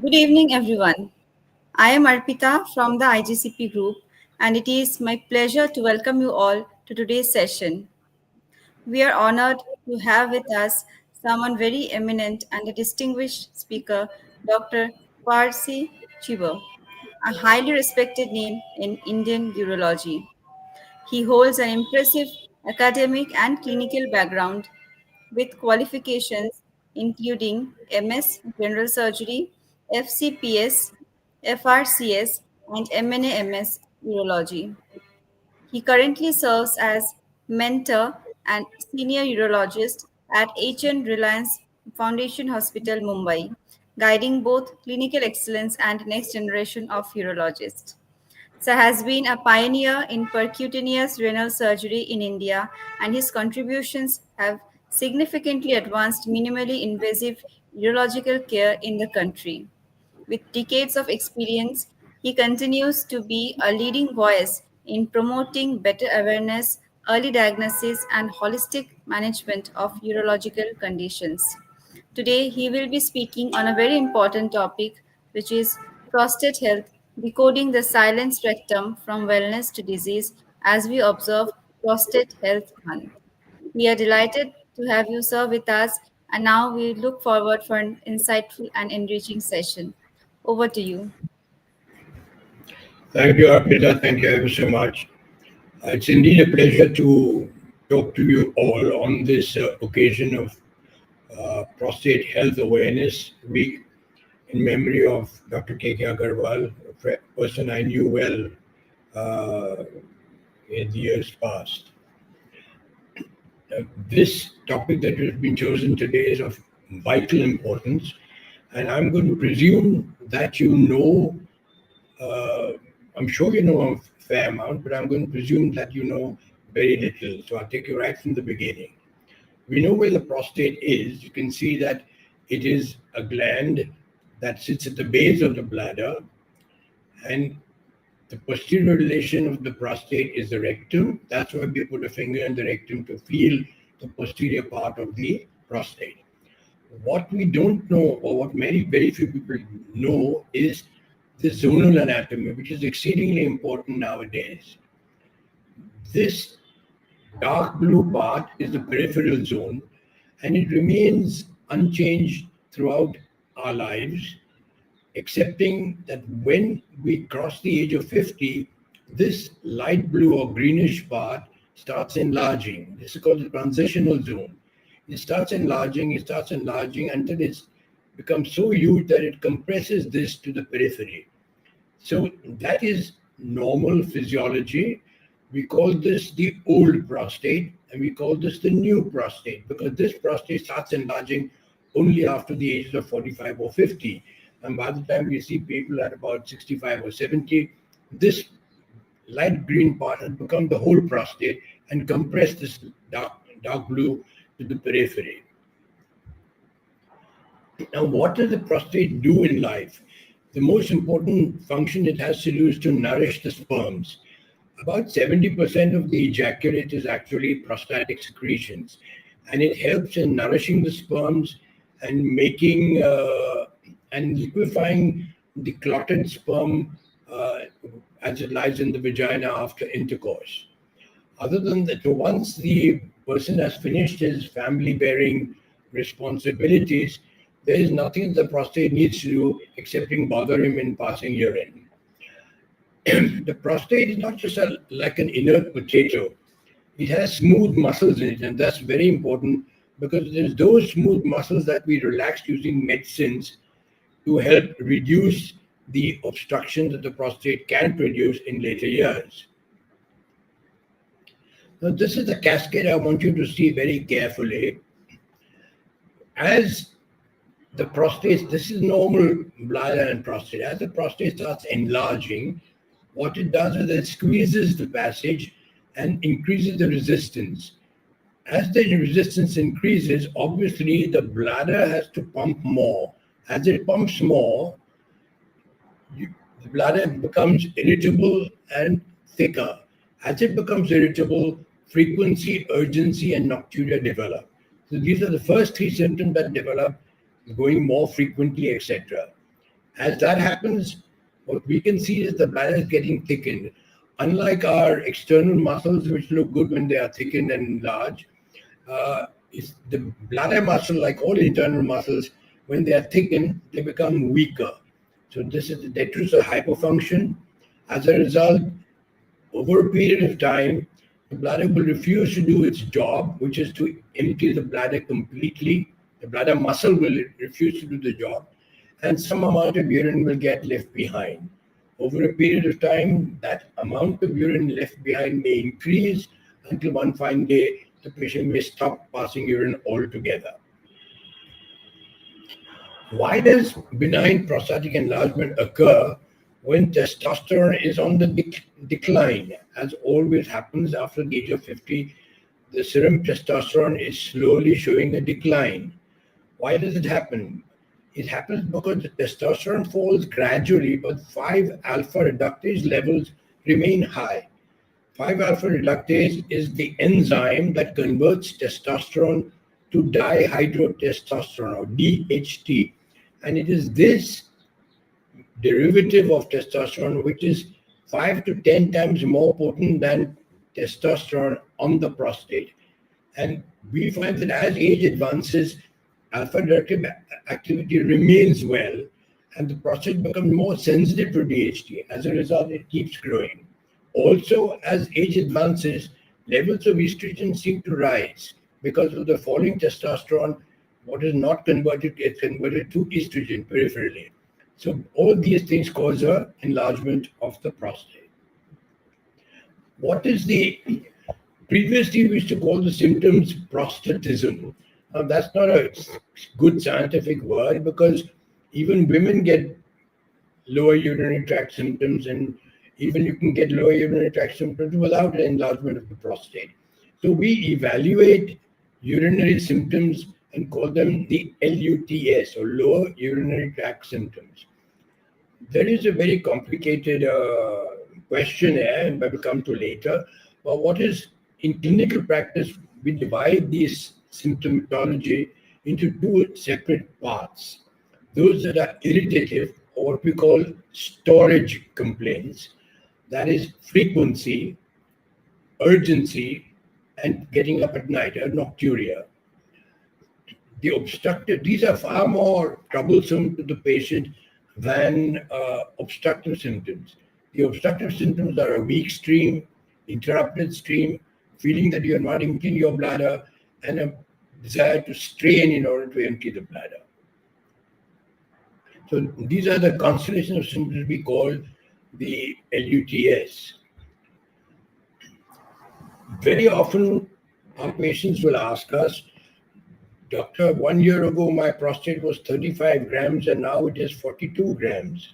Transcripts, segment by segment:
Good evening, everyone. I am Arpita from the IGCP group, and it is my pleasure to welcome you all to today's session. We are honored to have with us someone very eminent and a distinguished speaker, Dr. Parsi Chiba, a highly respected name in Indian urology. He holds an impressive academic and clinical background with qualifications including MS General Surgery, FCPS, FRCS, and MNA-MS Urology. He currently serves as mentor and senior urologist at HN Reliance Foundation Hospital, Mumbai, guiding both clinical excellence and next generation of urologists. Sir has been a pioneer in percutaneous renal surgery in India, and his contributions have significantly advanced minimally invasive urological care in the country. With decades of experience, he continues to be a leading voice in promoting better awareness, early diagnosis, and holistic management of urological conditions. Today, he will be speaking on a very important topic, which is prostate health, decoding the silent spectrum from wellness to disease as we observe Prostate Health Month. We are delighted to have you, sir, with us, and now we look forward for an insightful and enriching session. Over to you. Thank you, Arpita. Thank you ever so much. It's indeed a pleasure to talk to you all on this occasion of Prostate Health Awareness Week in memory of Dr. K.K. Agarwal, a person I knew well uh, in the years past. This topic that has been chosen today is of vital importance, and I'm going to presume that you know. Uh, I'm sure you know a fair amount, but I'm going to presume that you know very little. So I'll take you right from the beginning. We know where the prostate is. You can see that it is a gland that sits at the base of the bladder, and the posterior relation of the prostate is the rectum. That's why we put a finger in the rectum to feel the posterior part of the prostate. What we don't know, or what very few people know, is the zonal anatomy, which is exceedingly important nowadays. This dark blue part is the peripheral zone, and it remains unchanged throughout our lives, excepting that when we cross the age of 50, this light blue or greenish part starts enlarging. This is called the transitional zone. It starts enlarging until it becomes so huge that it compresses this to the periphery. So that is normal physiology. We call this the old prostate, and we call this the new prostate, because this prostate starts enlarging only after the ages of 45 or 50. And by the time we see people at about 65 or 70, this light green part has become the whole prostate and compressed this dark blue to the periphery. Now, what does the prostate do in life? The most important function it has to do is to nourish the sperms. About 70% of the ejaculate is actually prostatic secretions, and it helps in nourishing the sperms and making and liquefying the clotted sperm as it lies in the vagina after intercourse. Other than that, so once the person has finished his family bearing responsibilities, there is nothing the prostate needs to do excepting bother him in passing urine. The prostate is not just like an inert potato. It has smooth muscles in it, and that's very important because it is those smooth muscles that we relax using medicines to help reduce the obstruction that the prostate can produce in later years. Now, this is the cascade I want you to see very carefully. As the prostate, this is normal bladder and prostate. As the prostate starts enlarging, what it does is it squeezes the passage and increases the resistance. As the resistance increases, obviously the bladder has to pump more. As it pumps more, the bladder becomes irritable and thicker. As it becomes irritable, frequency, urgency, and nocturia develop. So these are the first three symptoms that develop, going more frequently, etc. As that happens, what we can see is the bladder is getting thickened. Unlike our external muscles, which look good when they are thickened and large, is the bladder muscle, like all internal muscles, when they are thickened, they become weaker. So this is the detritus of hypofunction. As a result, over a period of time, the bladder will refuse to do its job, which is to empty the bladder completely. The bladder muscle will refuse to do the job, and some amount of urine will get left behind. Over a period of time, that amount of urine left behind may increase until one fine day the patient may stop passing urine altogether. Why does benign prostatic enlargement occur when testosterone is on the decline? As always happens after the age of 50, the serum testosterone is slowly showing a decline. Why does it happen? It happens because the testosterone falls gradually, but 5-alpha reductase levels remain high. 5-alpha reductase is the enzyme that converts testosterone to dihydrotestosterone or DHT. And it is this derivative of testosterone which is 5 to 10 times more potent than testosterone on the prostate. And we find that as age advances, alpha reductive activity remains well, and the prostate becomes more sensitive to DHT. As a result, it keeps growing. Also, as age advances, levels of estrogen seem to rise because of the falling testosterone. What is not converted gets converted to estrogen peripherally. So all these things cause an enlargement of the prostate. What is the previously we used to call the symptoms prostatism. Now that's not a good scientific word because even women get lower urinary tract symptoms, and even you can get lower urinary tract symptoms without an enlargement of the prostate. So we evaluate urinary symptoms and call them the LUTS or lower urinary tract symptoms. There is a very complicated questionnaire, and I will come to later. But what is in clinical practice, we divide these symptomatology into two separate parts. Those that are irritative, or what we call storage complaints, that is frequency, urgency, and getting up at night, or nocturia. The obstructive, these are far more troublesome to the patient than obstructive symptoms. The obstructive symptoms are a weak stream, interrupted stream, feeling that you are not emptying your bladder, and a desire to strain in order to empty the bladder. So these are the constellation of symptoms we call the LUTS. Very often, our patients will ask us, Doctor, 1 year ago my prostate was 35 grams and now it is 42 grams.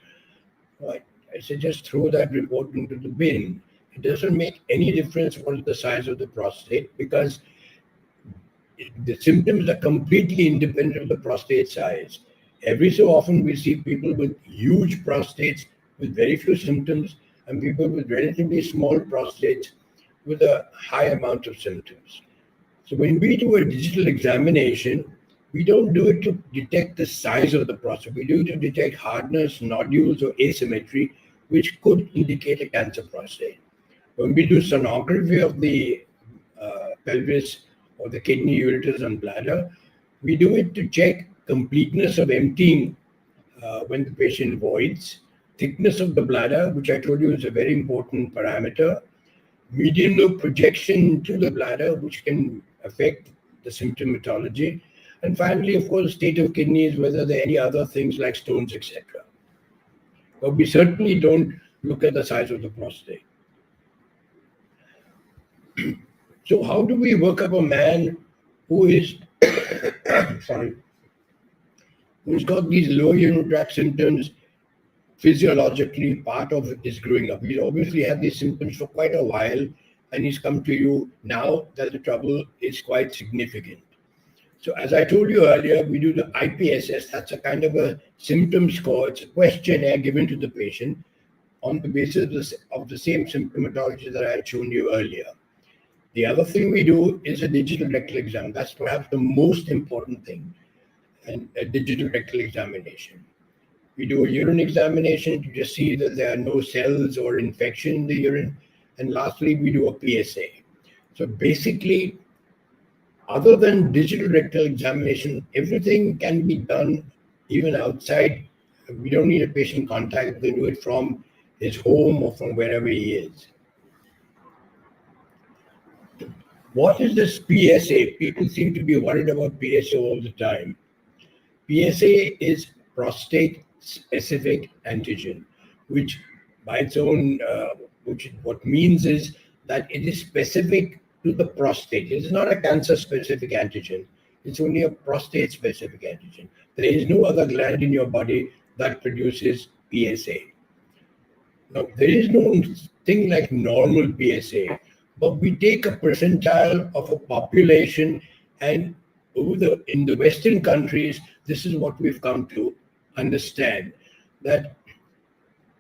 Right. I say just throw that report into the bin. It doesn't make any difference what is the size of the prostate because the symptoms are completely independent of the prostate size. Every so often we see people with huge prostates with very few symptoms and people with relatively small prostates with a high amount of symptoms. So when we do a digital examination, we don't do it to detect the size of the prostate. We do it to detect hardness, nodules, or asymmetry, which could indicate a cancer prostate. When we do sonography of the pelvis or the kidney, ureters, and bladder, we do it to check completeness of emptying when the patient voids, thickness of the bladder, which I told you is a very important parameter, median lobe projection to the bladder, which can affect the symptomatology, and finally, of course, state of kidneys, whether there are any other things like stones, etc. But we certainly don't look at the size of the prostate. So how do we work up a man who is, who's got these low urinary tract symptoms physiologically part of his growing up? He's obviously had these symptoms for quite a while, and he's come to you now that the trouble is quite significant. So as I told you earlier, we do the IPSS. That's a kind of a symptom score. It's a questionnaire given to the patient on the basis of the same symptomatology that I had shown you earlier. The other thing we do is a digital rectal exam. That's perhaps the most important thing, and a digital rectal examination. We do a urine examination to just see that there are no cells or infection in the urine. And lastly, we do a PSA. So basically, other than digital rectal examination, everything can be done even outside. We don't need a patient contact. We can do it from his home or from wherever he is. What is this PSA? People seem to be worried about PSA all the time. PSA is prostate specific antigen, which by its own, which what means is that it is specific to the prostate. It is not a cancer specific antigen. It's only a prostate specific antigen. There is no other gland in your body that produces PSA. Now, there is no thing like normal PSA, but we take a percentile of a population, and in the Western countries, this is what we've come to understand, that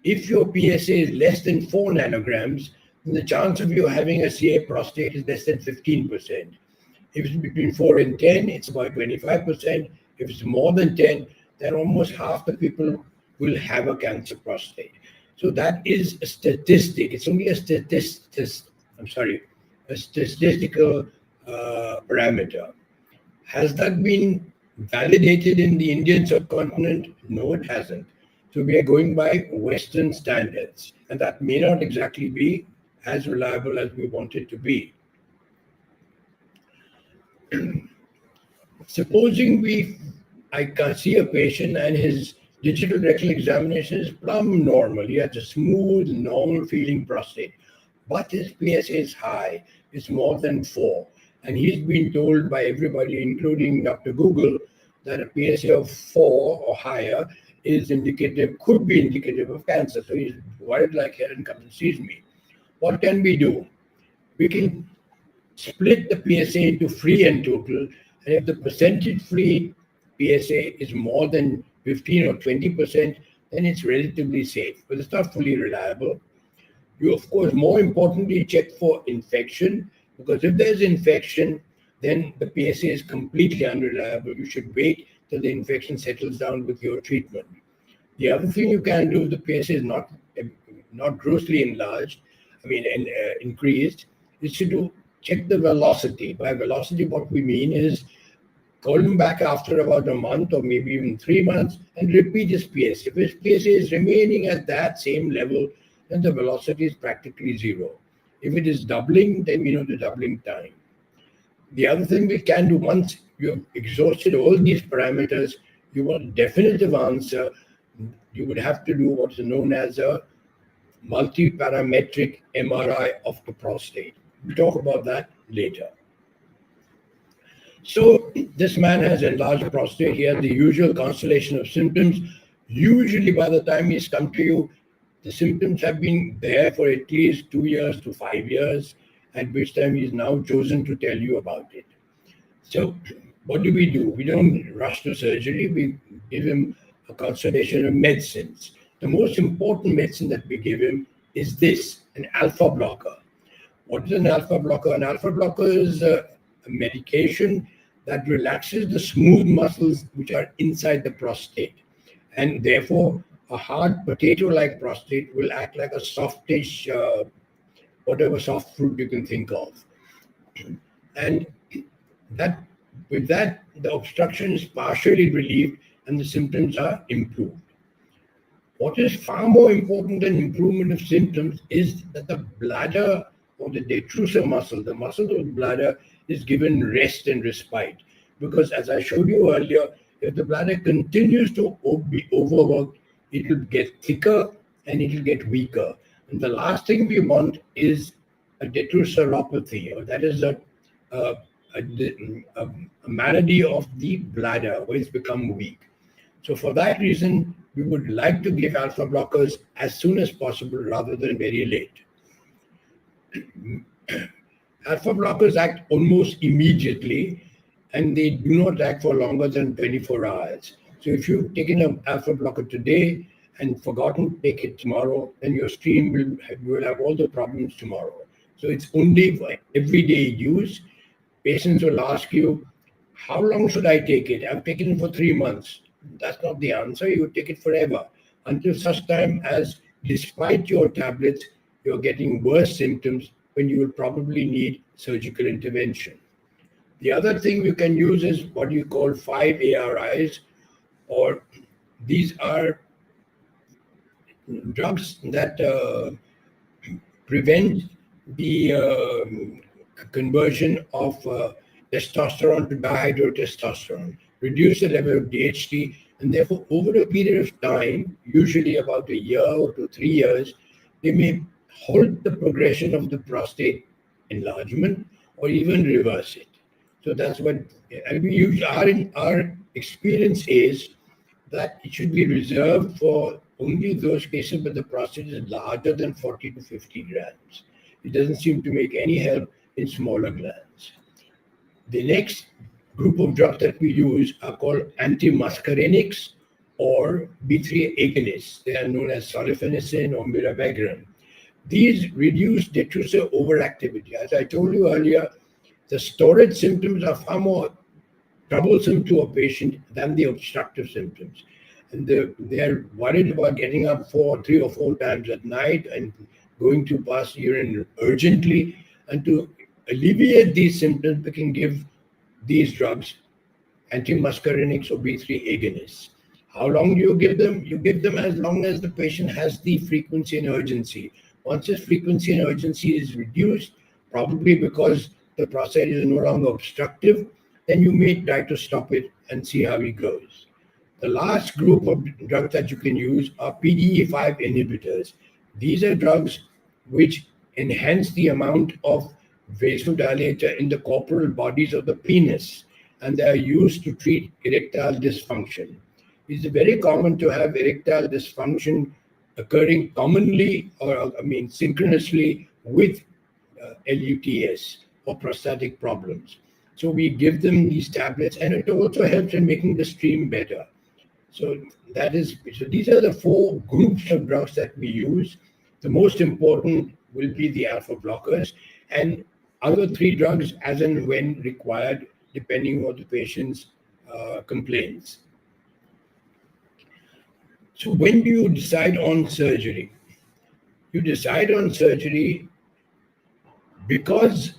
if your PSA is less than 4 nanograms, then the chance of you having a CA prostate is less than 15%. If it's between 4 and 10, it's about 25%. If it's more than 10, then almost half the people will have a cancer prostate. So that is a statistic. It's only a statistical parameter. Has that been validated in the Indian subcontinent? No, it hasn't. So we are going by Western standards, and that may not exactly be as reliable as we want it to be. Supposing I can see a patient and his digital rectal examination is plumb normal. He has a smooth, normal feeling prostate, but his PSA is high. It's more than 4. And he's been told by everybody, including Dr. Google, that a PSA of 4 or higher could be indicative of cancer. So he's worried like hell and comes and sees me. What can we do? We can split the PSA into free and total. And if the percentage free PSA is more than 15 or 20%, then it's relatively safe, but it's not fully reliable. You, of course, more importantly, check for infection, because if there's infection, then the PSA is completely unreliable. You should wait till the infection settles down with your treatment. The other thing you can do if the PSA is not grossly increased, is to check the velocity. By velocity, what we mean is call him back after about a month or maybe even 3 months and repeat his PSA. If his PSA is remaining at that same level, then the velocity is practically 0. If it is doubling, then we know the doubling time. The other thing we can do, once you have exhausted all these parameters, you want a definitive answer, you would have to do what is known as a multi-parametric MRI of the prostate. We'll talk about that later. So this man has enlarged prostate. He has the usual constellation of symptoms. Usually by the time he's come to you, the symptoms have been there for at least 2 years to 5 years, at which time he's now chosen to tell you about it. So what do? We don't rush to surgery. We give him a consultation of medicines. The most important medicine that we give him is this, an alpha blocker. What is an alpha blocker? An alpha blocker is a medication that relaxes the smooth muscles which are inside the prostate. And therefore, a hard potato-like prostate will act like a softish, whatever soft fruit you can think of. And with that, the obstruction is partially relieved and the symptoms are improved. What is far more important than improvement of symptoms is that the bladder or the detrusor muscle, the muscle of the bladder, is given rest and respite. Because as I showed you earlier, if the bladder continues to be overworked, it will get thicker and it will get weaker. And the last thing we want is a detrussoropathy, or that is a malady of the bladder where it's become weak. So for that reason, we would like to give alpha blockers as soon as possible rather than very late. Alpha blockers act almost immediately, and they do not act for longer than 24 hours. So if you've taken an alpha blocker today and forgotten to take it tomorrow, then your stream will have all the problems tomorrow. So it's only for everyday use. Patients will ask you, how long should I take it? I've taken it for 3 months. That's not the answer. You take it forever until such time as, despite your tablets, you're getting worse symptoms when you will probably need surgical intervention. The other thing you can use is what you call 5-ARIs, or these are drugs that prevent the conversion of testosterone to dihydrotestosterone, reduce the level of DHT, and therefore, over a period of time, usually about a year or 3 years, they may halt the progression of the prostate enlargement or even reverse it. So that's what, and we use our experience is that it should be reserved for only those cases where the prostate is larger than 40 to 50 grams. It doesn't seem to make any help in smaller glands. The next group of drugs that we use are called antimuscarinics or B3 agonists. They are known as sulfanicin or miravigram. These reduce detrusor overactivity. As I told you earlier, the storage symptoms are far more troublesome to a patient than the obstructive symptoms. And they're worried about getting up 3 or 4 times at night and going to pass urine urgently. And to alleviate these symptoms, we can give these drugs, antimuscarinics or B3 agonists. How long do you give them? You give them as long as the patient has the frequency and urgency. Once this frequency and urgency is reduced, probably because the prostate is no longer obstructive, then you may try to stop it and see how it goes. The last group of drugs that you can use are PDE5 inhibitors. These are drugs which enhance the amount of vasodilator in the corporal bodies of the penis, and they are used to treat erectile dysfunction. It is very common to have erectile dysfunction occurring commonly, synchronously with LUTS or prostatic problems. So we give them these tablets, and it also helps in making the stream better. So these are the 4 groups of drugs that we use. The most important will be the alpha blockers, and other 3 drugs as and when required, depending on the patient's complaints. So when do you decide on surgery? You decide on surgery because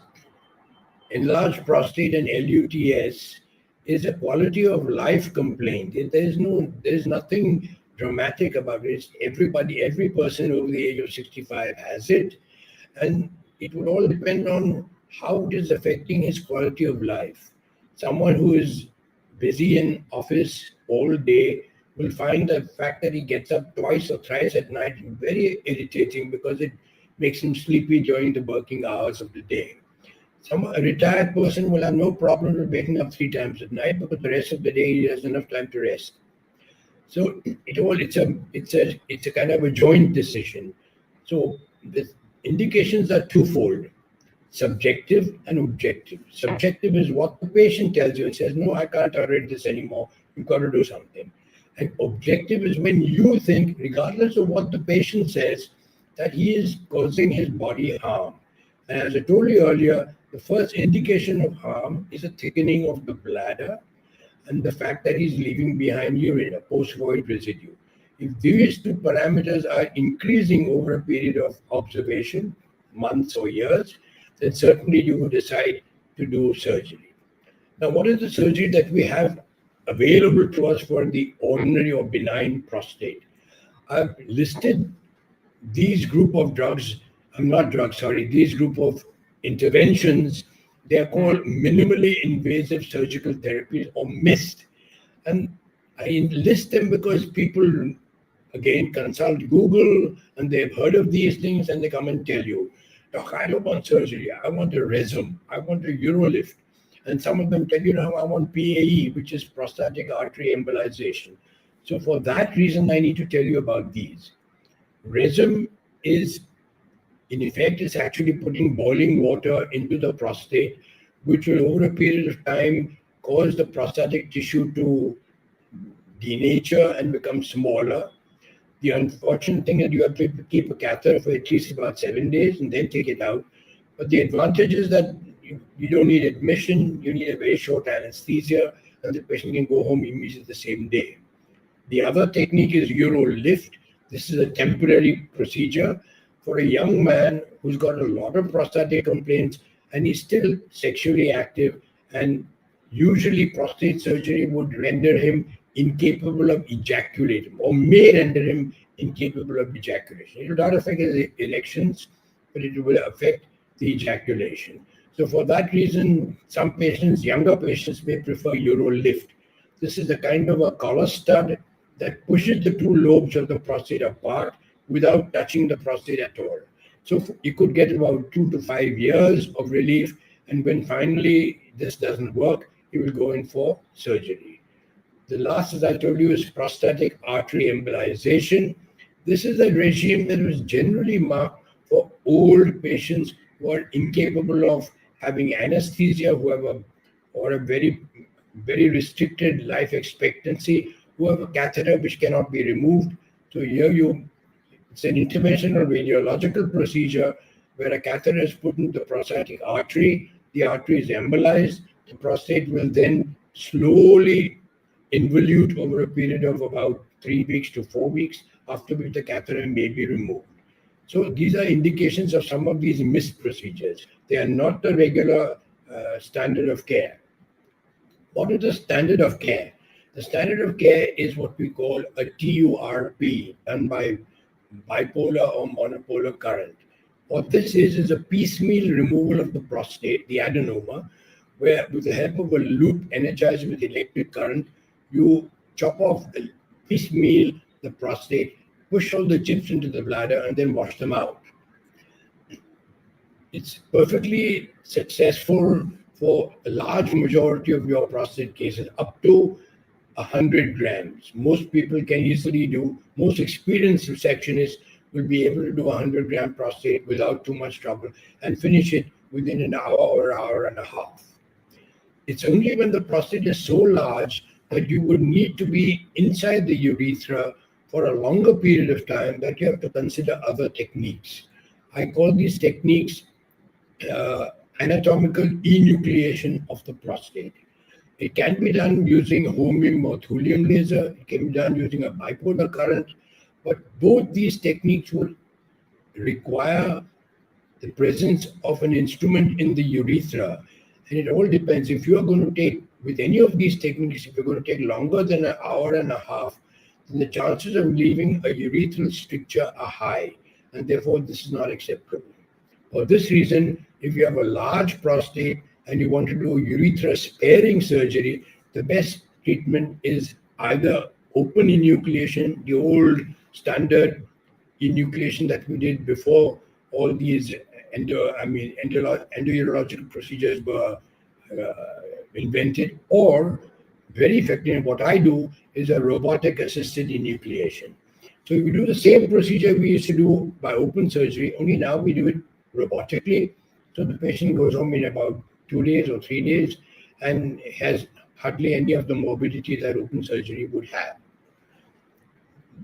enlarged prostate and LUTS is a quality of life complaint. There's nothing dramatic about it. Every person over the age of 65 has it, and it would all depend on how it is affecting his quality of life. Someone who is busy in office all day will find the fact that he gets up twice or thrice at night very irritating because it makes him sleepy during the working hours of the day. A retired person will have no problem with waking up 3 times at night because the rest of the day he has enough time to rest. So it's a kind of a joint decision. So the indications are twofold: subjective and objective. Subjective is what the patient tells you and says, "No, I can't tolerate this anymore. You've got to do something." And objective is when you think, regardless of what the patient says, that he is causing his body harm. And as I told you earlier, the first indication of harm is a thickening of the bladder and the fact that he's leaving behind urine, a post-void residue. If these 2 parameters are increasing over a period of observation, months or years, then certainly you would decide to do surgery. Now, what is the surgery that we have available to us for the ordinary or benign prostate? I've listed these group of these group of interventions. They are called minimally invasive surgical therapies, or MIST. And I list them because people, again, consult Google and they've heard of these things and they come and tell you, "Doc, I don't want surgery. I want a RESM. I want a Urolift." And some of them tell you, "No, I want PAE, which is prostatic artery embolization." So for that reason, I need to tell you about these. RESM is, in effect, is actually putting boiling water into the prostate, which will, over a period of time, cause the prostatic tissue to denature and become smaller. The unfortunate thing is you have to keep a catheter for at least about 7 days and then take it out. But the advantage is that you don't need admission, you need a very short anesthesia, and the patient can go home immediately the same day. The other technique is Euro lift. This is a temporary procedure for a young man who's got a lot of prostatic complaints and he's still sexually active. And usually, prostate surgery would render him incapable of ejaculating or may render him incapable of ejaculation. It will not affect his erections, but it will affect the ejaculation. So, for that reason, some patients, younger patients, may prefer Euro lift. This is a kind of a collar stud that pushes the two lobes of the prostate apart without touching the prostate at all. So you could get about 2 to 5 years of relief, and when finally this doesn't work, you will go in for surgery. The last, as I told you, is prostatic artery embolization. This is a regime that was generally marked for old patients who are incapable of having anesthesia, who have a very restricted life expectancy, who have a catheter which cannot be removed. So here it's an interventional radiological procedure where a catheter is put into the prostatic artery. The artery is embolized. The prostate will then slowly involute over a period of about 3 weeks to 4 weeks, after which the catheter may be removed. So these are indications of some of these missed procedures. They are not the regular standard of care. What is the standard of care? The standard of care is what we call a TURP, done by bipolar or monopolar current. What this is a piecemeal removal of the prostate, the adenoma, where with the help of a loop energized with electric current, you chop off the piecemeal the prostate, push all the chips into the bladder, and then wash them out. It's perfectly successful for a large majority of your prostate cases, up to 100 grams. Most people can easily do, most experienced resectionists will be able to do 100-gram prostate without too much trouble and finish it within an hour or hour and a half. It's only when the prostate is so large that you would need to be inside the urethra for a longer period of time that you have to consider other techniques. I call these techniques anatomical enucleation of the prostate. It can be done using holmium or thulium laser. It can be done using a bipolar current. But both these techniques will require the presence of an instrument in the urethra. And it all depends. If you are going to take, with any of these techniques, if you're going to take longer than an hour and a half, then the chances of leaving a urethral stricture are high. And therefore, this is not acceptable. For this reason, if you have a large prostate and you want to do urethra sparing surgery, the best treatment is either open enucleation, the old standard enucleation that we did before all these endourological procedures were invented, or very effective. What I do is a robotic assisted enucleation. So we do the same procedure we used to do by open surgery, only now we do it robotically. So the patient goes home in about 2 days or 3 days and has hardly any of the morbidity that open surgery would have.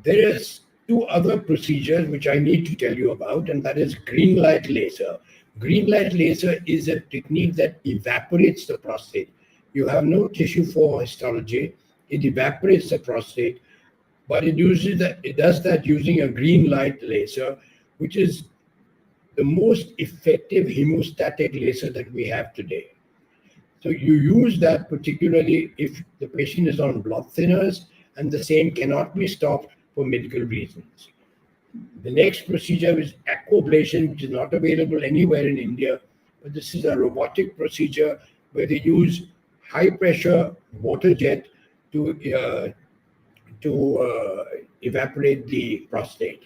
There is 2 other procedures which I need to tell you about, and that is green light laser. Green light laser is a technique that evaporates the prostate. You have no tissue for histology. It evaporates the prostate, but it does that using a green light laser, which is the most effective hemostatic laser that we have today. So you use that particularly if the patient is on blood thinners and the same cannot be stopped for medical reasons. The next procedure is aquablation, which is not available anywhere in India, but this is a robotic procedure where they use high pressure water jet to evaporate the prostate.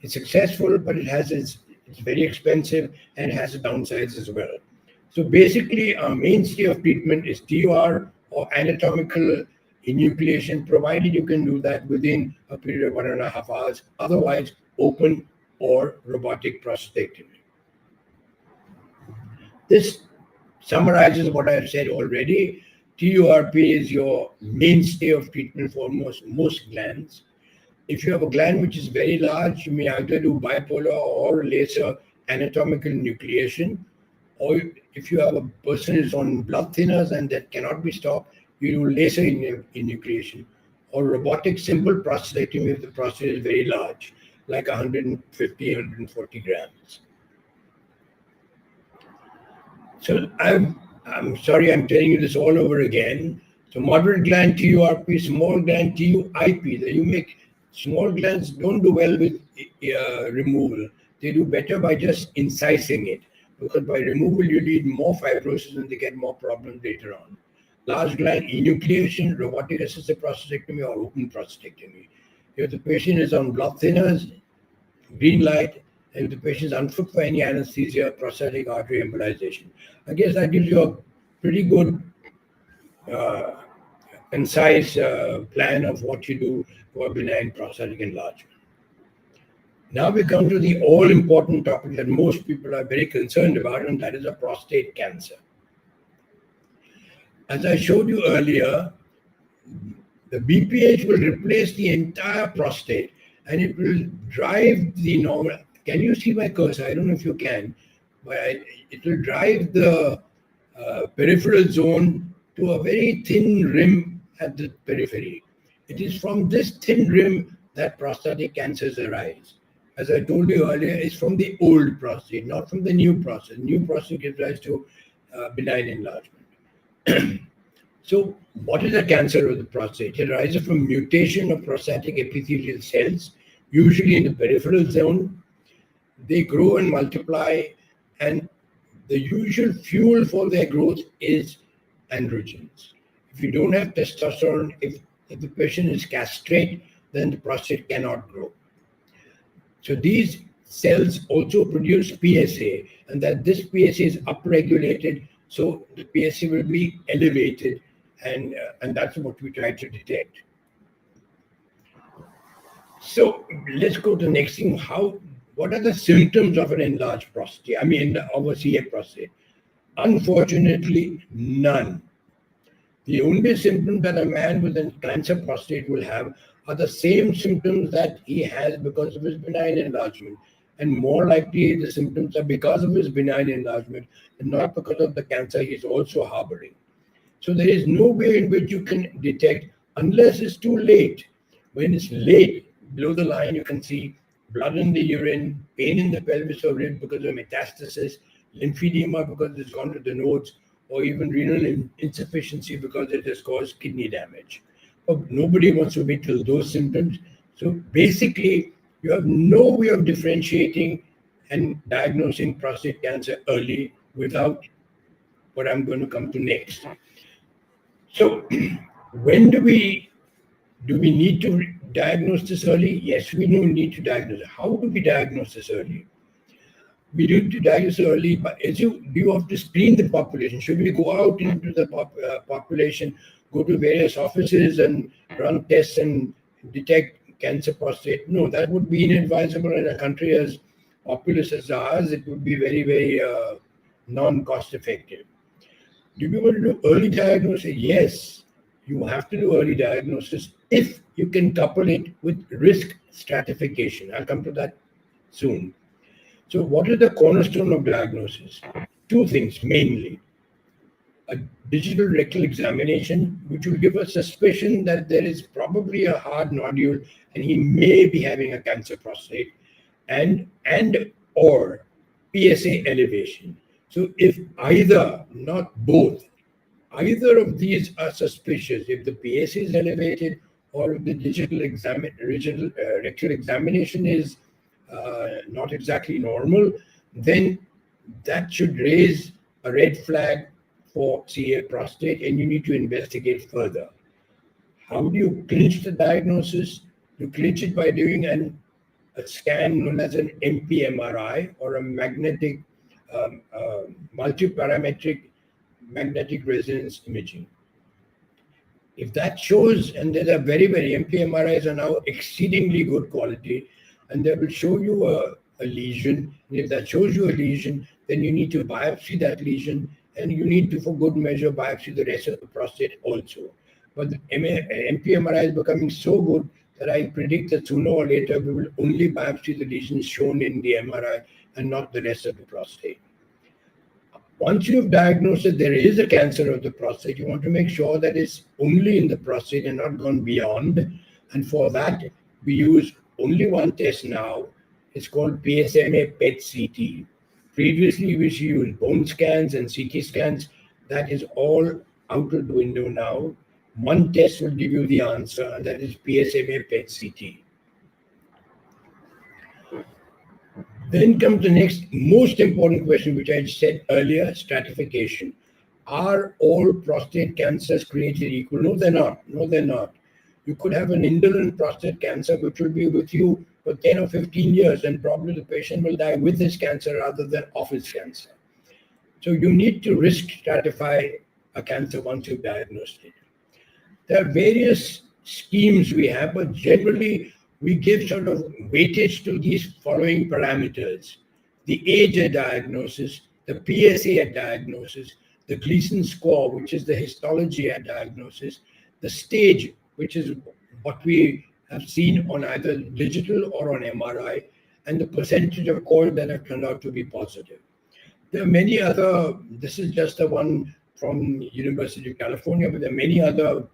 It's successful, but it's very expensive and has downsides as well. So basically, our mainstay of treatment is TUR or anatomical enucleation, provided you can do that within a period of 1.5 hours. Otherwise, open or robotic prostatectomy. This summarizes what I've said already. TURP is your mainstay of treatment for most glands. If you have a gland which is very large, you may either do bipolar or laser anatomical enucleation, or if you have a person who's on blood thinners and that cannot be stopped, you do laser enucleation. or robotic simple prostatectomy if the prostate is very large, like 150, 140 grams. So I'm sorry I'm telling you this all over again. So moderate gland TURP, small gland TUIP. You make small glands don't do well with removal. They do better by just incising it, because by removal you need more fibrosis and they get more problems later on. Large gland enucleation, robotic assisted prostatectomy, or open prostatectomy. If the patient is on blood thinners, green light, and if the patient is unfit for any anesthesia, prostatic artery embolization. I guess that gives you a pretty good, concise plan of what you do for benign prostatic enlargement. Now we come to the all-important topic that most people are very concerned about, and that is a prostate cancer. As I showed you earlier, the BPH will replace the entire prostate, and it will drive the normal. Can you see my cursor? I don't know if you can, but it will drive the peripheral zone to a very thin rim at the periphery. It is from this thin rim that prostatic cancers arise. As I told you earlier, it's from the old prostate, not from the new prostate. New prostate gives rise to benign enlargement. So, what is a cancer of the prostate? It arises from mutation of prostatic epithelial cells, usually in the peripheral zone. They grow and multiply, and the usual fuel for their growth is androgens. If you don't have testosterone, if the patient is castrate, then the prostate cannot grow. So these cells also produce PSA, and that this PSA is upregulated, so the PSA will be elevated, and that's what we try to detect. So let's go to the next thing. What are the symptoms of an enlarged prostate? Of a CA prostate? Unfortunately, none. The only symptoms that a man with a cancer prostate will have are the same symptoms that he has because of his benign enlargement. And more likely, the symptoms are because of his benign enlargement and not because of the cancer he's also harboring. So there is no way in which you can detect unless it's too late. When it's late, below the line, you can see blood in the urine, pain in the pelvis or rib because of metastasis, lymphedema because it's gone to the nodes, or even renal insufficiency because it has caused kidney damage. But nobody wants to wait till those symptoms. So basically, you have no way of differentiating and diagnosing prostate cancer early without what I'm going to come to next. So when do we need to diagnose this early? Yes, we do need to diagnose it. How do we diagnose this early? We need to diagnose early, but do you have to screen the population? Should we go out into the population, go to various offices and run tests and detect cancer prostate? No, that would be inadvisable in a country as populous as ours. It would be very, very non-cost effective. Do you want to do early diagnosis? Yes, you have to do early diagnosis if you can couple it with risk stratification. I'll come to that soon. So what is the cornerstone of diagnosis? Two things mainly. A digital rectal examination, which will give us suspicion that there is probably a hard nodule and he may be having a cancer prostate, and or PSA elevation. So if either, not both, either of these are suspicious, if the PSA is elevated or if the digital rectal examination is not exactly normal, then that should raise a red flag for CA prostate, and you need to investigate further. How do you clinch the diagnosis? You clinch it by doing a scan known as an MPMRI, or a magnetic multiparametric magnetic resonance imaging. If that shows, and there are very MPMRIs are now exceedingly good quality, and they will show you a lesion. And if that shows you a lesion, then you need to biopsy that lesion, and you need to, for good measure, biopsy the rest of the prostate also. But the MPMRI is becoming so good that I predict that sooner or later we will only biopsy the lesions shown in the MRI and not the rest of the prostate. Once you've diagnosed that there is a cancer of the prostate, you want to make sure that it's only in the prostate and not gone beyond. And for that, we use only one test now. It's called PSMA PET CT. Previously, we used to use bone scans and CT scans. That is all out of the window now. One test will give you the answer, and that is PSMA PET CT. Then comes the next most important question, which I said earlier, stratification. Are all prostate cancers created equal? No, they're not. No, they're not. You could have an indolent prostate cancer, which will be with you for 10 or 15 years, and probably the patient will die with his cancer rather than of his cancer. So you need to risk stratify a cancer once you've diagnosed it. There are various schemes we have, but generally we give sort of weightage to these following parameters: the age at diagnosis, the PSA at diagnosis, the Gleason score, which is the histology at diagnosis, the stage, which is what we have seen on either digital or on MRI, and the percentage of coils that have turned out to be positive. There are many other, this is just the one from University of California, but there are many other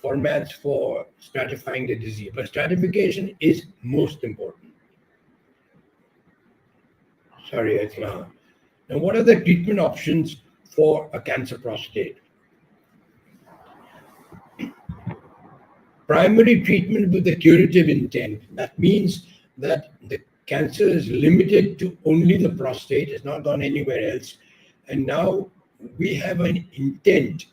formats for stratifying the disease. But stratification is most important. Sorry, I think. Now, what are the treatment options for a cancer prostate? Primary treatment with a curative intent. That means that the cancer is limited to only the prostate, it's not gone anywhere else. And now we have an intent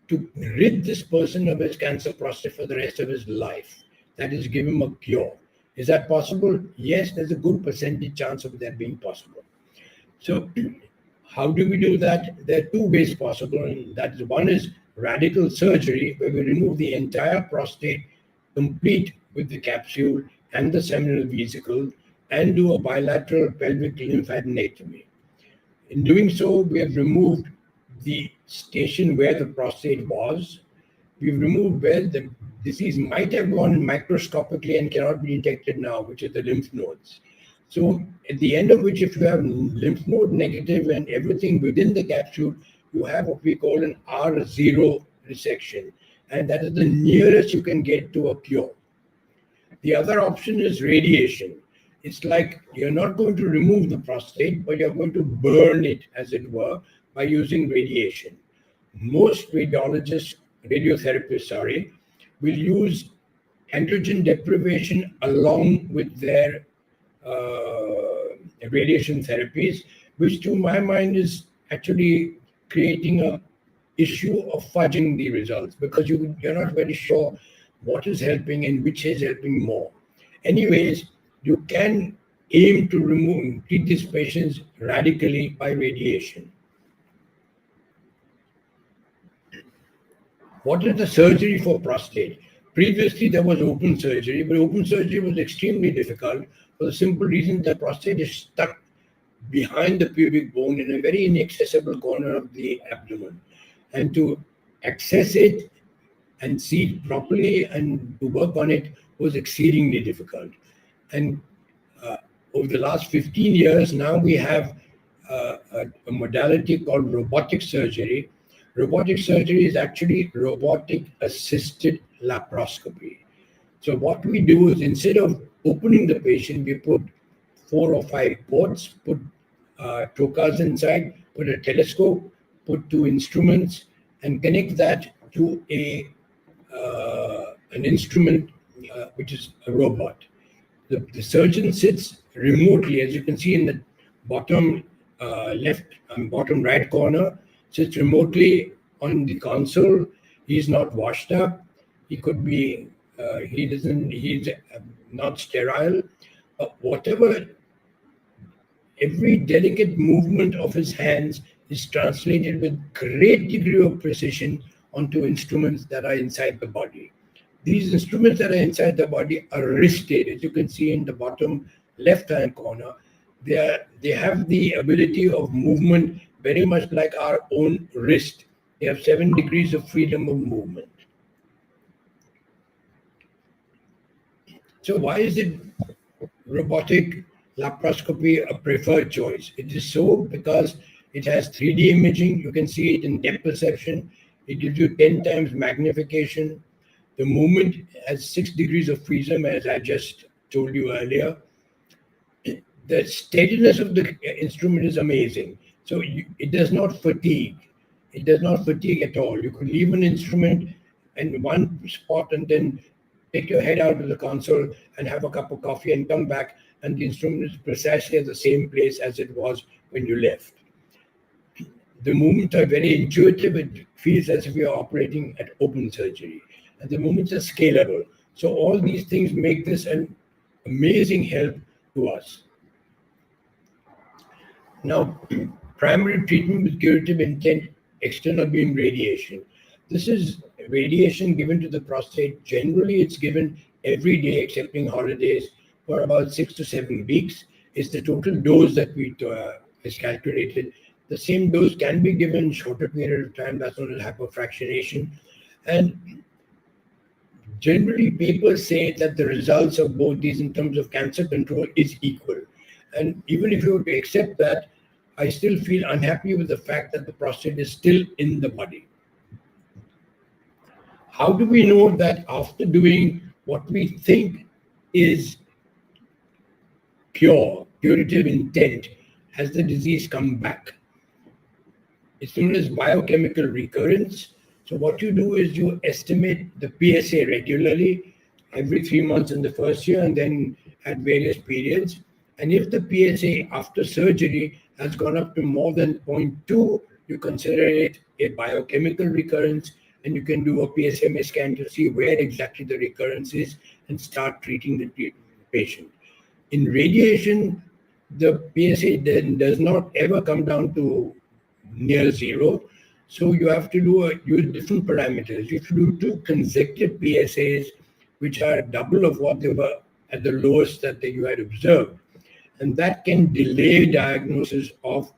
to rid this person of his cancer prostate for the rest of his life. That is, give him a cure. Is that possible? Yes, there's a good percentage chance of that being possible. So, how do we do that? There are two ways possible, and that is, one is radical surgery, where we remove the entire prostate, complete with the capsule and the seminal vesicle, and do a bilateral pelvic lymphadenectomy. In doing so, we have removed the station where the prostate was. We've removed where the disease might have gone microscopically and cannot be detected now, which is the lymph nodes. So at the end of which, if you have lymph node negative and everything within the capsule, you have what we call an R0 resection. And that is the nearest you can get to a cure. The other option is radiation. It's like you're not going to remove the prostate, but you're going to burn it, as it were, by using radiation. Most radiologists, radiotherapists, will use androgen deprivation along with their radiation therapies, which to my mind is actually creating a issue of fudging the results, because you're not very sure what is helping and which is helping more. Anyways, you can aim to treat these patients radically by radiation. What is the surgery for prostate? Previously, there was open surgery, but open surgery was extremely difficult for the simple reason that prostate is stuck behind the pubic bone in a very inaccessible corner of the abdomen. And to access it and see it properly and to work on it was exceedingly difficult. And over the last 15 years, now we have a modality called robotic surgery. Robotic surgery is actually robotic assisted laparoscopy. So what we do is, instead of opening the patient, we put 4 or 5 ports, put trocars inside, put a telescope, put 2 instruments, and connect that to an instrument which is a robot. The surgeon sits remotely, as you can see in the bottom left and bottom right corner, sits remotely on the console. He's not washed up. He could be, he's not sterile. Whatever, every delicate movement of his hands is translated with great degree of precision onto instruments that are inside the body. These instruments that are inside the body are wristed, as you can see in the bottom left-hand corner. They have the ability of movement very much like our own wrist. They have 7 degrees of freedom of movement. So why is it robotic laparoscopy a preferred choice? It is so because It has 3D imaging. You can see it in depth perception. It gives you 10 times magnification. The movement has 6 degrees of freedom, as I just told you earlier. The steadiness of the instrument is amazing. So it does not fatigue. It does not fatigue at all. You could leave an instrument in one spot and then take your head out of the console and have a cup of coffee and come back, and the instrument is precisely at the same place as it was when you left. The movements are very intuitive. It feels as if you're operating at open surgery. And the movements are scalable. So all these things make this an amazing help to us. Now, primary treatment with curative intent, external beam radiation. This is radiation given to the prostate. Generally, it's given every day, excepting holidays, for about 6 to 7 weeks. It's the total dose that is calculated. The same dose can be given shorter period of time. That's known as hypofractionation. And generally, papers say that the results of both these in terms of cancer control is equal. And even if you were to accept that, I still feel unhappy with the fact that the prostate is still in the body. How do we know that after doing what we think is curative intent, has the disease come back? It's known as biochemical recurrence. So what you do is you estimate the PSA regularly, every 3 months in the first year, and then at various periods. And if the PSA after surgery has gone up to more than 0.2, you consider it a biochemical recurrence, and you can do a PSMA scan to see where exactly the recurrence is and start treating the patient. In radiation, the PSA then does not ever come down to near zero. So you have to use different parameters. You have to do 2 consecutive PSAs, which are double of what they were at the lowest that you had observed. And that can delay diagnosis of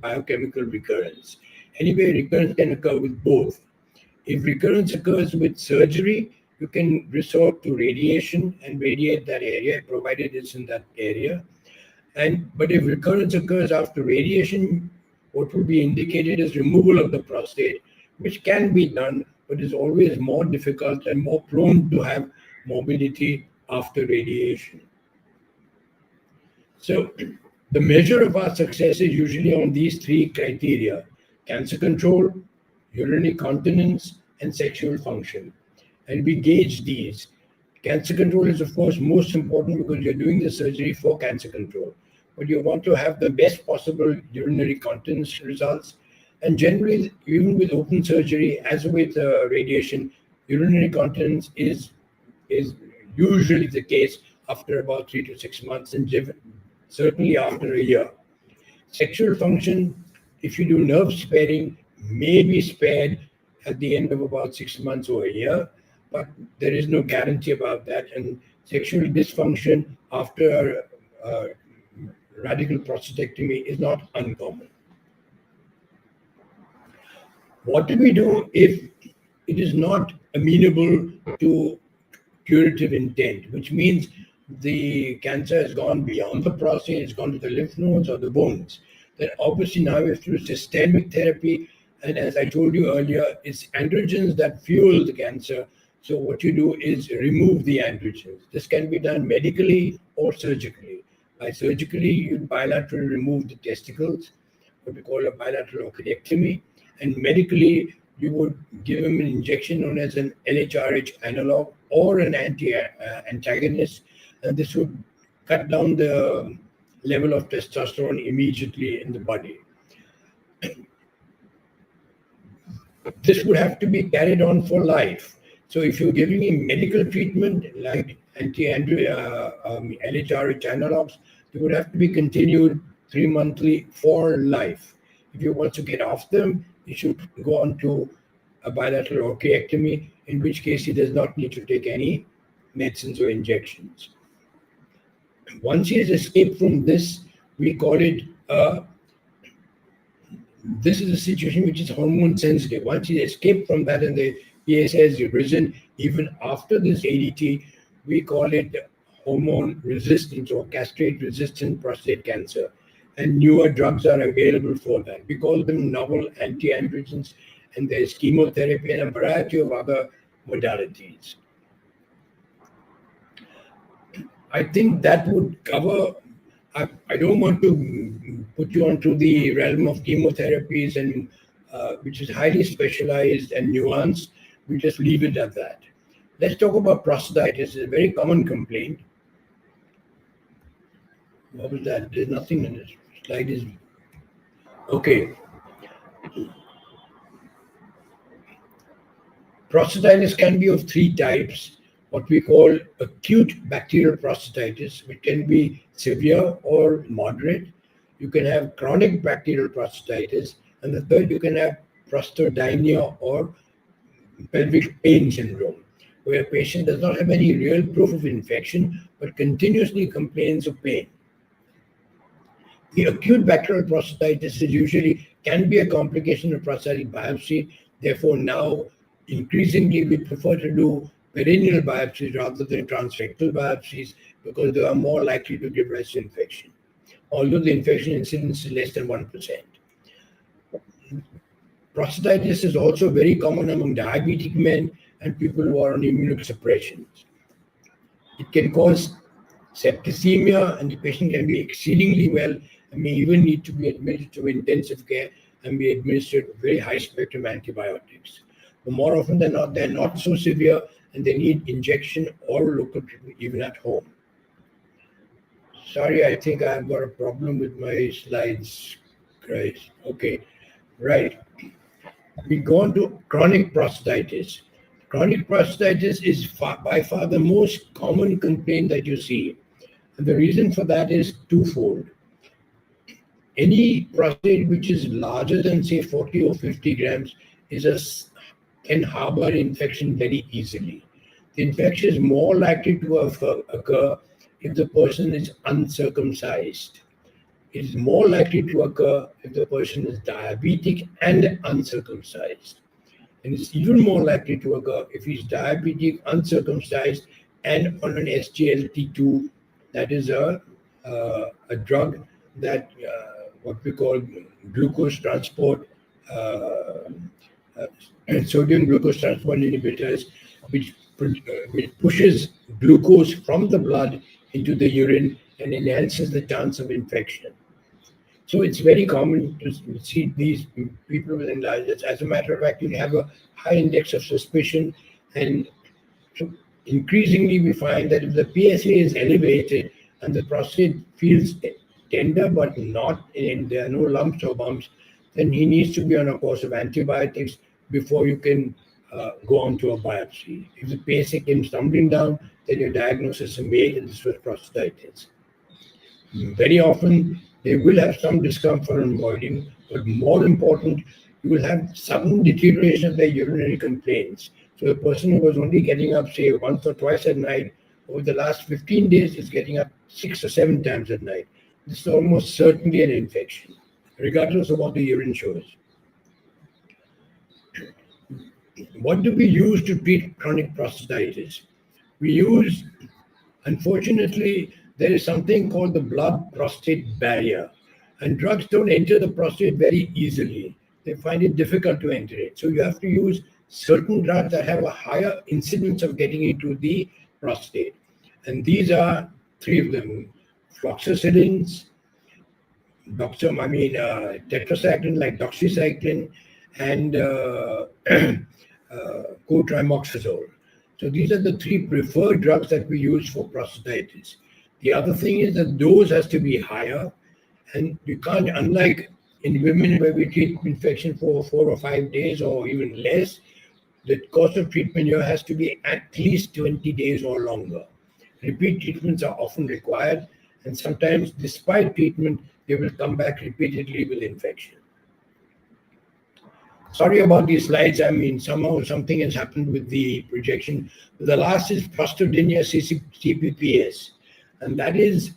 biochemical recurrence. Anyway, recurrence can occur with both. If recurrence occurs with surgery, you can resort to radiation and radiate that area, provided it's in that area. But if recurrence occurs after radiation, what will be indicated is removal of the prostate, which can be done, but is always more difficult and more prone to have morbidity after radiation. So the measure of our success is usually on these 3 criteria: cancer control, urinary continence, and sexual function. And we gauge these. Cancer control is, of course, most important because you're doing the surgery for cancer control. But you want to have the best possible urinary continence results. And generally, even with open surgery, as with radiation, urinary continence is usually the case after about 3 to 6 months, and certainly after a year. Sexual function, if you do nerve sparing, may be spared at the end of about 6 months or a year, but there is no guarantee about that. And sexual dysfunction after radical prostatectomy is not uncommon. What do we do if it is not amenable to curative intent, which means the cancer has gone beyond the prostate, it's gone to the lymph nodes or the bones? Then obviously now we have to do systemic therapy. And as I told you earlier, it's androgens that fuel the cancer. So what you do is remove the androgens. This can be done medically or surgically. By surgically, you bilaterally remove the testicles, what we call a bilateral oophorectomy. And medically, you would give them an injection known as an LHRH analog or an antagonist. And this would cut down the level of testosterone immediately in the body. This would have to be carried on for life. So if you're giving him medical treatment like LHRH analogs, they would have to be continued 3 monthly for life. If you want to get off them, you should go on to a bilateral oophorectomy, in which case he does not need to take any medicines or injections. Once he has escaped from this, we call it this is a situation which is hormone sensitive. Once he escaped from that and the PSA has risen even after this ADT, we call it hormone resistant or castrate resistant prostate cancer. and newer drugs are available for that. We call them novel anti-androgens, and there's chemotherapy and a variety of other modalities. I think that would cover. I don't want to put you onto the realm of chemotherapies and which is highly specialized and nuanced. We just leave it at that. Let's talk about prostatitis. It's a very common complaint. What was that? There's nothing in this slide. Is okay. Prostatitis can be of three types. What we call acute bacterial prostatitis, which can be severe or moderate. You can have chronic bacterial prostatitis, and the third, you can have prostodinia or pelvic pain syndrome, where a patient does not have any real proof of infection but continuously complains of pain. The acute bacterial prostatitis is usually can be a complication of prostatic biopsy. Therefore, now increasingly we prefer to do perineal biopsies rather than transrectal biopsies because they are more likely to give rise to infection, although the infection incidence is less than 1%. Prostatitis is also very common among diabetic men and people who are on immunosuppression. It can cause septicemia, and the patient can be exceedingly well and may even need to be admitted to intensive care and be administered very high spectrum antibiotics. But more often than not, they're not so severe and they need injection or local treatment even at home. Sorry, I think I've got a problem with my slides. Christ. Okay, right. We go on to chronic prostatitis. Chronic prostatitis is by far the most common complaint that you see. And the reason for that is twofold. Any prostate which is larger than, say, 40 or 50 grams can harbor infection very easily. The infection is more likely to occur if the person is uncircumcised. It is more likely to occur if the person is diabetic and uncircumcised. And it's even more likely to occur if he's diabetic, uncircumcised, and on an SGLT2, that is a drug that what we call glucose transport, sodium glucose transport inhibitors, which pushes glucose from the blood into the urine and enhances the chance of infection. So it's very common to see these people with enlargements. As a matter of fact, you have a high index of suspicion, and so increasingly we find that if the PSA is elevated and the prostate feels tender but not, and there are no lumps or bumps, then he needs to be on a course of antibiotics before you can go on to a biopsy. If the PSA came stumbling down, then your diagnosis is made and this was prostatitis. Very often, they will have some discomfort and voiding, but more important, you will have sudden deterioration of their urinary complaints. So a person who was only getting up, say, once or twice at night, over the last 15 days is getting up 6 or 7 times at night. This is almost certainly an infection, regardless of what the urine shows. What do we use to treat chronic prostatitis? We use, unfortunately, there is something called the blood-prostate barrier, and drugs don't enter the prostate very easily. They find it difficult to enter it. So you have to use certain drugs that have a higher incidence of getting into the prostate. And these are 3 of them: fluoxetilins, tetracycline like doxycycline, and cotrimoxazole. So these are the 3 preferred drugs that we use for prostatitis. The other thing is that dose has to be higher, and you can't, unlike in women where we treat infection for 4 or 5 days or even less, the course of treatment here has to be at least 20 days or longer. Repeat treatments are often required, and sometimes, despite treatment, they will come back repeatedly with infection. Sorry about these slides. I mean, somehow something has happened with the projection. The last is prostodinia CPPS, and that is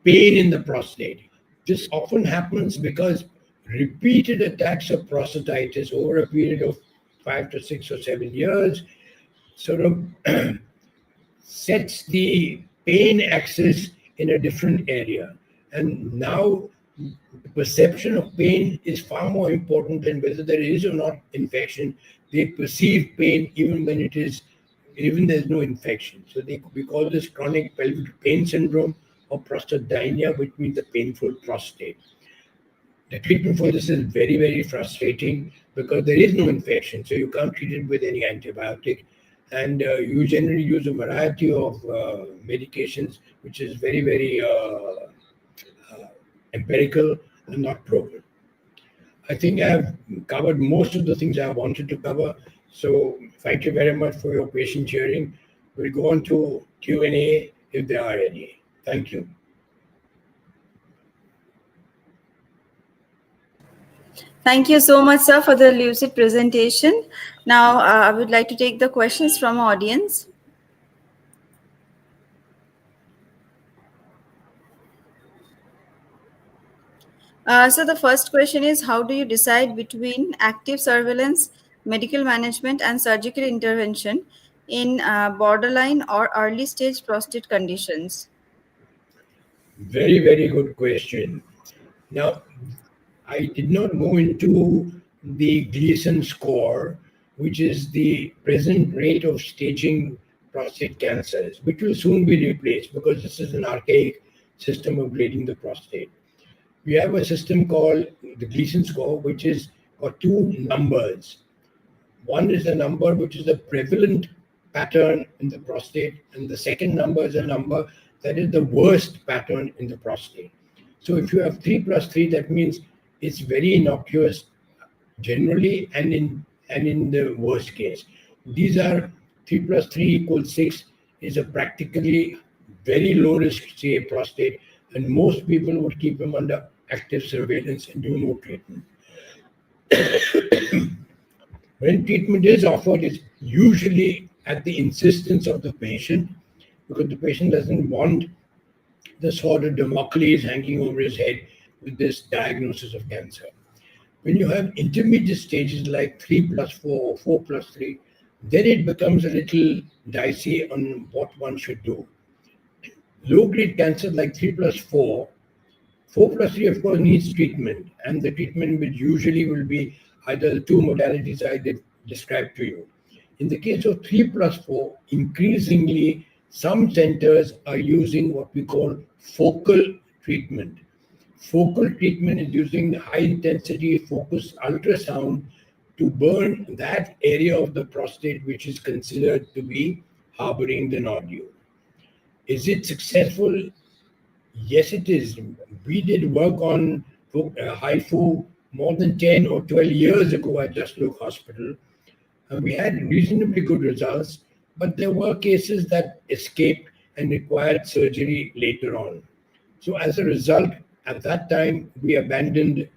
pain in the prostate. This often happens because repeated attacks of prostatitis over a period of 5 to 6 or 7 years sort of sets the pain axis in a different area. And now the perception of pain is far more important than whether there is or not infection. They perceive pain even there's no infection. So we call this chronic pelvic pain syndrome or prostatidynia, which means the painful prostate. The treatment for this is very, very frustrating because there is no infection, so you can't treat it with any antibiotic. And you generally use a variety of medications, which is very, very empirical and not proven. I think I've covered most of the things I wanted to cover. So thank you very much for your patient hearing. We'll go on to Q&A if there are any. Thank you. Thank you so much, sir, for the lucid presentation. Now, I would like to take the questions from our audience. So the first question is, how do you decide between active surveillance, medical management, and surgical intervention in borderline or early stage prostate conditions? Very, very good question. Now, I did not go into the Gleason score, which is the present rate of staging prostate cancers, which will soon be replaced because this is an archaic system of grading the prostate. We have a system called the Gleason score, which is got two numbers. One is a number which is the prevalent pattern in the prostate, and the second number is a number that is the worst pattern in the prostate. So if you have 3 plus 3, that means it's very innocuous generally and in the worst case. These are 3 plus 3 equals 6 is a practically very low risk CA prostate, and most people would keep them under active surveillance and do no treatment. When treatment is offered, it's usually at the insistence of the patient because the patient doesn't want the sword of Damocles hanging over his head with this diagnosis of cancer. When you have intermediate stages like 3 plus 4 or 4 plus 3, then it becomes a little dicey on what one should do. Low-grade cancer like 3 plus 4, 4 plus 3 of course needs treatment, and the treatment which usually will be either the two modalities I described to you. In the case of 3 plus 4, increasingly some centers are using what we call focal treatment. Focal treatment is using high intensity focused ultrasound to burn that area of the prostate which is considered to be harboring the nodule. Is it successful? Yes, it is. We did work on HIFU more than 10 or 12 years ago at Just Look Hospital. And we had reasonably good results, but there were cases that escaped and required surgery later on. So as a result, at that time, we abandoned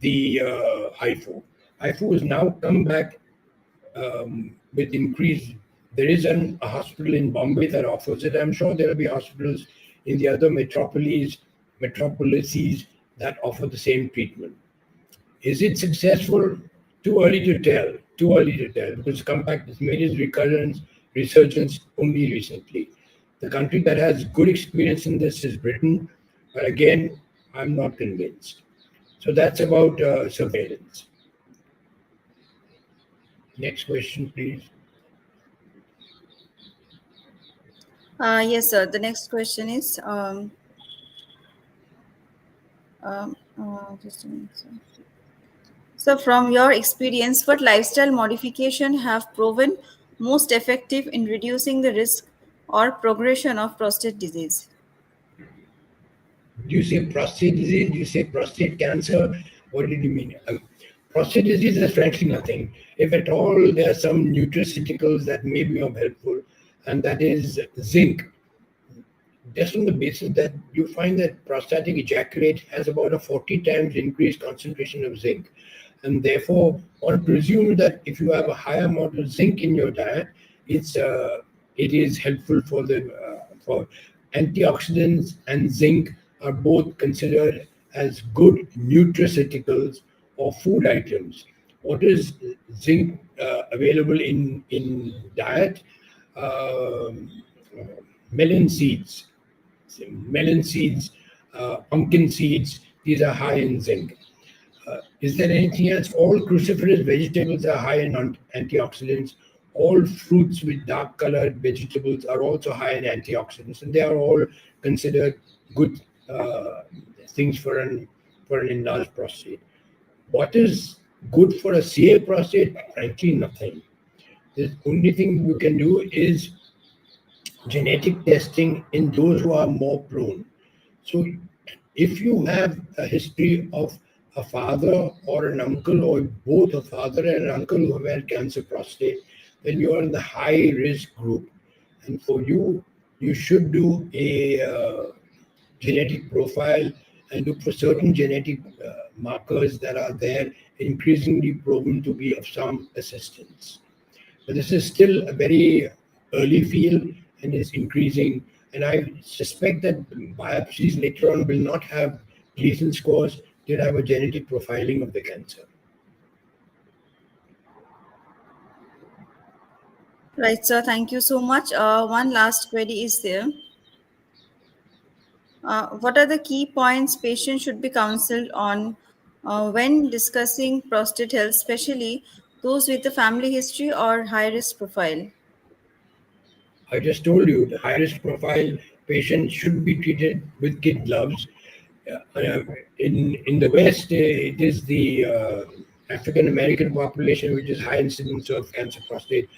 the HIFU. HIFU has now come back with increase. There is a hospital in Bombay that offers it. I'm sure there will be hospitals in the other metropolises that offer the same treatment. Is it successful? Too early to tell. Too early to tell because Compact has made its resurgence only recently. The country that has good experience in this is Britain, but again, I'm not convinced. So that's about surveillance. Next question, please. Yes, sir. The next question is, just a minute, sir. So, from your experience, what lifestyle modification have proven most effective in reducing the risk or progression of prostate disease? Do you say prostate disease? Do you say prostate cancer? What did you mean? Prostate disease is frankly nothing. If at all, there are some nutraceuticals that may be of helpful, and that is zinc. Just on the basis that you find that prostatic ejaculate has about a 40 times increased concentration of zinc. And therefore, one presumes that if you have a higher amount of zinc in your diet, it is helpful for antioxidants, and zinc are both considered as good nutraceuticals or food items. What is zinc available in diet? Melon seeds, pumpkin seeds. these are high in zinc. Is there anything else? All cruciferous vegetables are high in antioxidants. All fruits with dark colored vegetables are also high in antioxidants, and they are all considered good things for an enlarged prostate. What is good for a CA prostate? Frankly, nothing. The only thing you can do is genetic testing in those who are more prone. So, if you have a history of a father or an uncle, or both a father and an uncle who have had cancer prostate, then you are in the high risk group. And for you, you should do a genetic profile and look for certain genetic markers that are there, increasingly proven to be of some assistance. But this is still a very early field and is increasing. And I suspect that biopsies later on will not have Gleason scores, they'll have a genetic profiling of the cancer. Right, sir. Thank you so much. One last query is there. What are the key points patients should be counseled on when discussing prostate health, especially those with a family history or high risk profile? I just told you the high risk profile patients should be treated with kid gloves. In the West, it is the African American population which is high incidence of cancer prostate.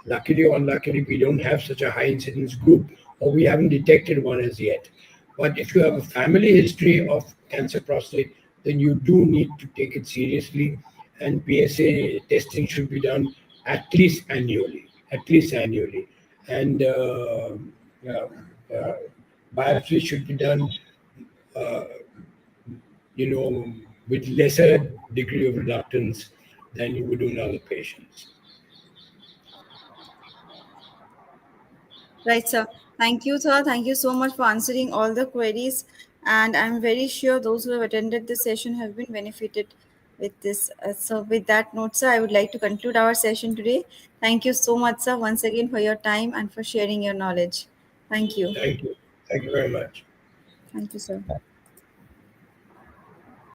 Luckily or unluckily, we don't have such a high incidence group, or we haven't detected one as yet. But if you have a family history of cancer prostate, then you do need to take it seriously, and PSA testing should be done at least annually. At least annually, and uh, uh, biopsy should be done, you know, with lesser degree of reluctance than you would do in other patients. Right, sir. Thank you, sir. Thank you so much for answering all the queries. And I'm very sure those who have attended this session have been benefited with this. So, with that note, sir, I would like to conclude our session today. Thank you so much, sir, once again for your time and for sharing your knowledge. Thank you. Thank you. Thank you very much. Thank you, sir.